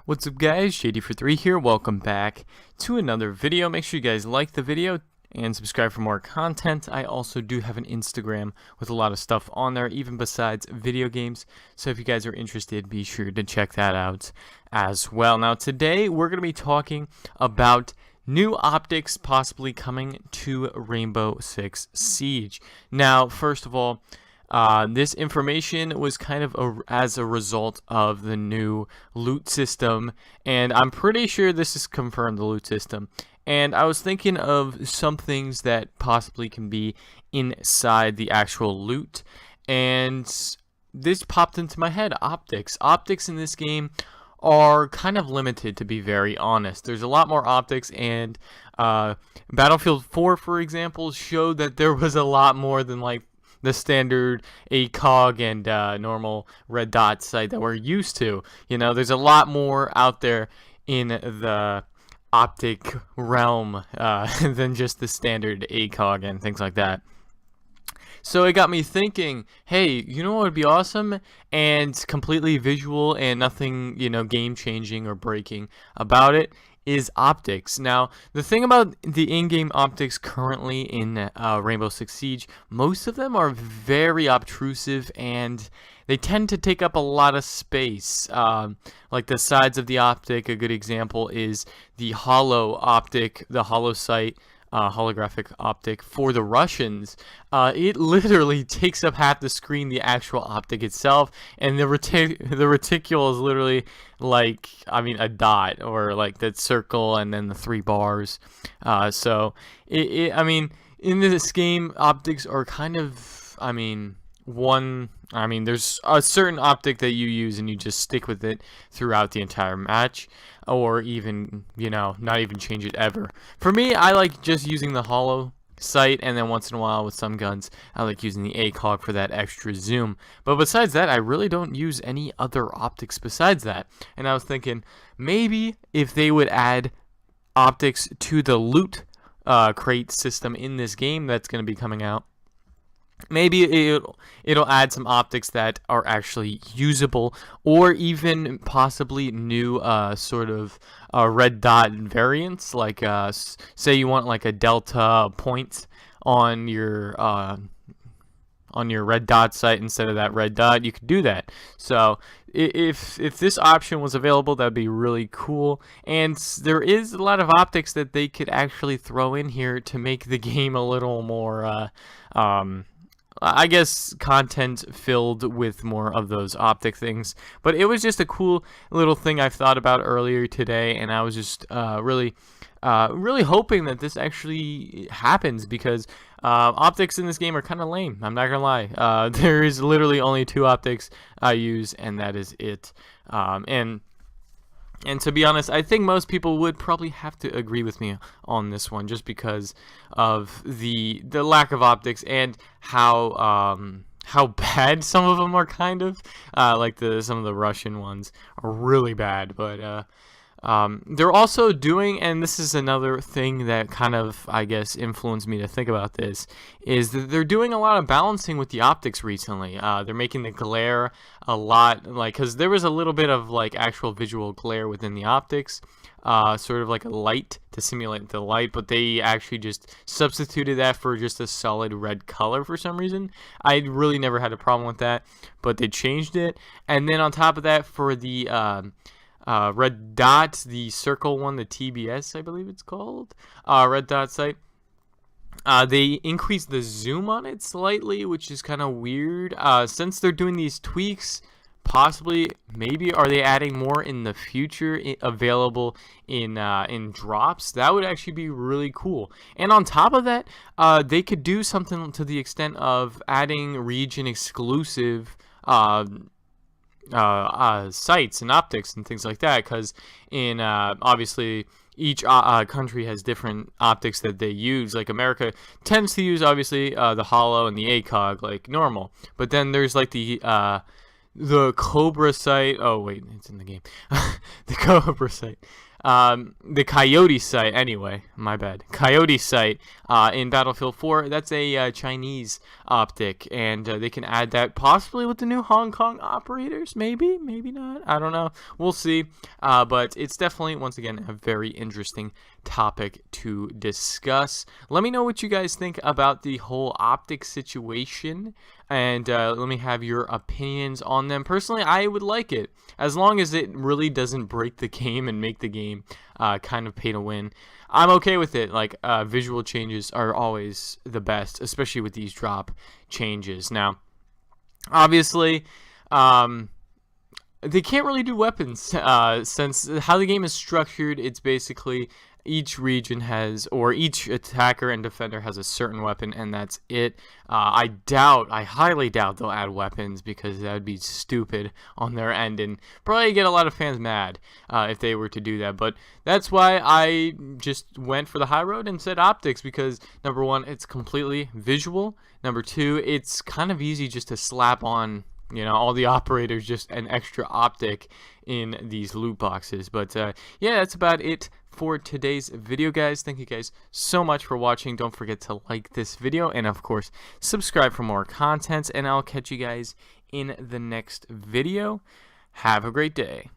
What's up guys, JD43 here, welcome back to another video. Make sure you guys like the video and subscribe for more content. I also do have an Instagram with a lot of stuff on there, even besides video games. So if you guys are interested, be sure to check that out as well. Now today we're going to be talking about new optics possibly coming to Rainbow Six Siege. Now, first of all, this information was kind of as a result of the new loot system, and I'm pretty sure this is confirmed, the loot system. And I was thinking of some things that possibly can be inside the actual loot, and this popped into my head. Optics. Optics in this game are kind of limited, to be very honest. There's a lot more optics, and Battlefield 4, for example, showed that there was a lot more than like the standard ACOG and normal red dot sight that we're used to. You know, there's a lot more out there in the optic realm than just the standard ACOG and things like that. So it got me thinking, hey, you know what would be awesome and completely visual and nothing, you know, game-changing or breaking about it is optics. Now, the thing about the in-game optics currently in Rainbow Six Siege, most of them are very obtrusive and they tend to take up a lot of space. Like the sides of the optic, a good example is the hollow optic, the hollow sight, holographic optic for the Russians. It literally takes up half the screen, the actual optic itself, and the reticule is literally like, I mean, a dot, or like that circle and then the 3 bars. So I mean, in this game, optics are kind of, I mean, there's a certain optic that you use and you just stick with it throughout the entire match, or even, you know, not even change it ever. For me, I like just using the hollow sight, and then once in a while with some guns, I like using the ACOG for that extra zoom. But besides that, I really don't use any other optics besides that. And I was thinking, maybe if they would add optics to the loot crate system in this game that's going to be coming out, maybe it'll add some optics that are actually usable, or even possibly new sort of red dot variants. Like say you want like a delta point on your red dot sight instead of that red dot, you could do that. So if this option was available, that'd be really cool. And there is a lot of optics that they could actually throw in here to make the game a little more I guess content filled with more of those optic things. But it was just a cool little thing I've thought about earlier today, and I was just really hoping that this actually happens, because optics in this game are kind of lame. I'm not gonna lie. There is literally only 2 optics I use, and that is it. And to be honest, I think most people would probably have to agree with me on this one, just because of the lack of optics and how bad some of them are. Kind of like some of the Russian ones are really bad, but they're also doing, and this is another thing that kind of, I guess, influenced me to think about this, is that they're doing a lot of balancing with the optics recently. They're making the glare a lot, like, because there was a little bit of like actual visual glare within the optics, sort of like a light to simulate the light, but they actually just substituted that for just a solid red color for some reason. I really never had a problem with that, but they changed it. And then on top of that, for the red dot, the circle one, the TBS, I believe it's called, red dot sight, they increased the zoom on it slightly, which is kind of weird. Since they're doing these tweaks, possibly, maybe, are they adding more in the future available in drops? That would actually be really cool. And on top of that, they could do something to the extent of adding region exclusive sights and optics and things like that, because in obviously each country has different optics that they use. Like America tends to use obviously the hollow and the ACOG like normal, but then there's like the the Cobra site. Oh wait, it's in the game. The Cobra site. The Coyote site. Anyway, my bad. Coyote site in Battlefield 4. That's a Chinese optic, and they can add that possibly with the new Hong Kong operators. Maybe, maybe not. I don't know. We'll see. But it's definitely, once again, a very interesting topic to discuss. Let me know what you guys think about the whole optic situation, and let me have your opinions on them. Personally, I would like it as long as it really doesn't break the game and make the game kind of pay to win. I'm okay with it. Like, visual changes are always the best, especially with these drop changes. Now, obviously, they can't really do weapons since how the game is structured. It's basically each region has, or each attacker and defender has a certain weapon, and that's it. I highly doubt they'll add weapons, because that would be stupid on their end and probably get a lot of fans mad if they were to do that. But that's why I just went for the high road and said optics, because number one, it's completely visual. Number two, it's kind of easy just to slap on, you know, all the operators, just an extra optic in these loot boxes. But yeah, that's about it for today's video, guys. Thank you guys so much for watching. Don't forget to like this video, and of course subscribe for more content, and I'll catch you guys in the next video. Have a great day.